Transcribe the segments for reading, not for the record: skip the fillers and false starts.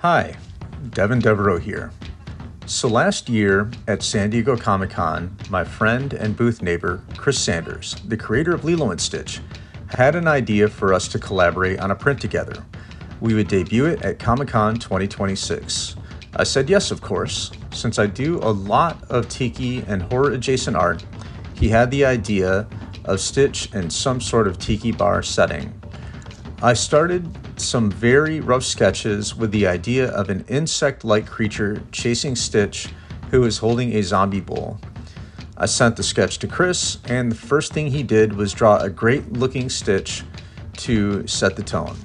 Hi, Devin Devereaux here. So last year at San Diego Comic-Con, my friend and booth neighbor, Chris Sanders, the creator of Lilo & Stitch, had an idea for us to collaborate on a print together. We would debut it at Comic-Con 2026. I said yes, of course. Since I do a lot of Tiki and horror adjacent art, he had the idea of Stitch in some sort of Tiki bar setting. I started some very rough sketches with the idea of an insect-like creature chasing Stitch who is holding a zombie bowl. I sent the sketch to Chris, and the first thing he did was draw a great-looking Stitch to set the tone.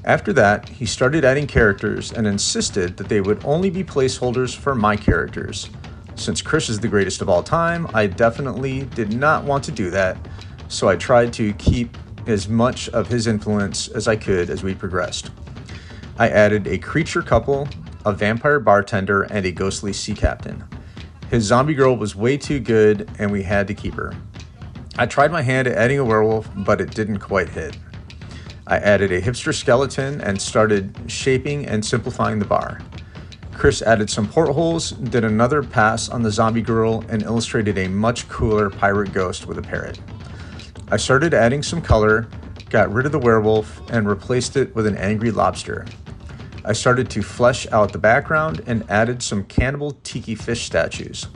After that, he started adding characters and insisted that they would only be placeholders for my characters. Since Chris is the greatest of all time, I definitely did not want to do that, so I tried to keep as much of his influence as I could as we progressed. I added a creature couple, a vampire bartender, and a ghostly sea captain. His zombie girl was way too good, and we had to keep her. I tried my hand at adding a werewolf, but it didn't quite hit. I added a hipster skeleton and started shaping and simplifying the bar. Chris added some portholes, did another pass on the zombie girl, and illustrated a much cooler pirate ghost with a parrot. I started adding some color, got rid of the werewolf, and replaced it with an angry lobster. I started to flesh out the background and added some cannibal tiki fish statues.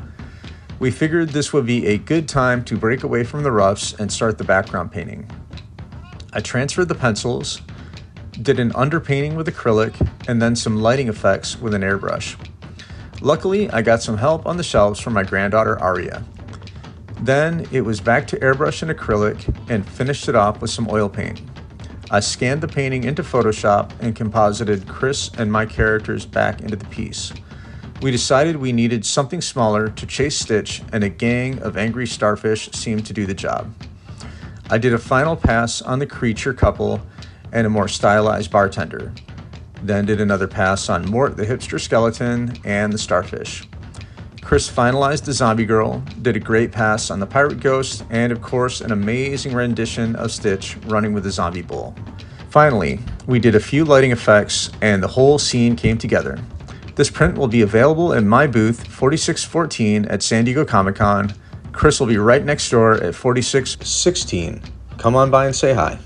We figured this would be a good time to break away from the roughs and start the background painting. I transferred the pencils, did an underpainting with acrylic, and then some lighting effects with an airbrush. Luckily, I got some help on the shelves from my granddaughter Aria. Then it was back to airbrush and acrylic and finished it off with some oil paint. I scanned the painting into Photoshop and composited Chris and my characters back into the piece. We decided we needed something smaller to chase Stitch, and a gang of angry starfish seemed to do the job. I did a final pass on the creature couple and a more stylized bartender. Then did another pass on Mort the hipster skeleton and the starfish. Chris finalized the zombie girl, did a great pass on the pirate ghost, and of course an amazing rendition of Stitch running with the zombie bull. Finally, we did a few lighting effects and the whole scene came together. This print will be available in my booth 4614 at San Diego Comic-Con. Chris will be right next door at 4616. Come on by and say hi.